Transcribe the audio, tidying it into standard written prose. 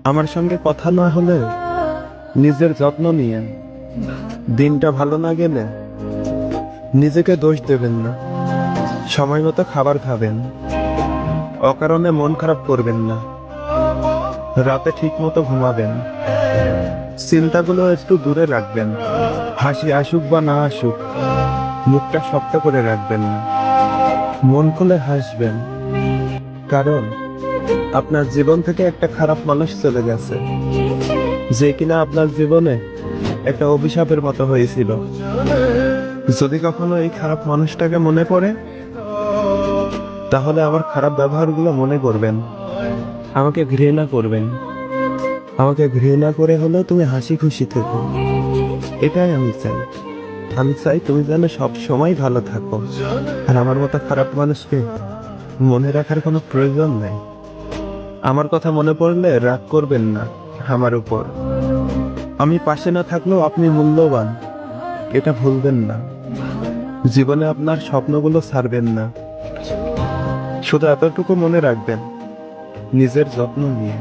আমার সঙ্গে কথা না হলে নিজের যত্ন নিয়েন। দিনটা ভালো না গেলে নিজেকে দোষ দেবেন না। সময় মতো খাবার খাবেন, অকারণে মন খারাপ করবেন না। রাতে ঠিক মতো ঘুমাবেন, চিন্তাগুলো একটু দূরে রাখবেন। হাসি আসুক বা না আসুক, মুখটা শক্ত করে রাখবেন না। মন খুলে হাসবেন, কারণ আপনার জীবন থেকে একটা খারাপ মানুষ চলে গেছে, যে কিনা আপনার জীবনে একটা অভিশাপের মতো হয়েছিল। যদি কখনো এই খারাপ মানুষটাকে মনে পড়ে, তাহলে আমার খারাপ ব্যবহারগুলো মনে করবেন, আমাকে ঘৃণা করবেন। আমাকে ঘৃণা করে হলেও তুমি হাসি খুশি থেকো, এটাই আমি চাই। আমি চাই তুমি যেন সব সময় ভালো থাকো, আর আমার মতো খারাপ মানুষকে মনে রাখার কোনো প্রয়োজন নেই। আমার কথা মনে পড়লে রাগ করবেন না আমার উপর। আমি পাশে না থাকলেও আপনি মূল্যবান, এটা ভুলবেন না। জীবনে আপনার স্বপ্নগুলো ছাড়বেন না। শুধু এতটুকু মনে রাখবেন, নিজের যত্ন নিয়ে।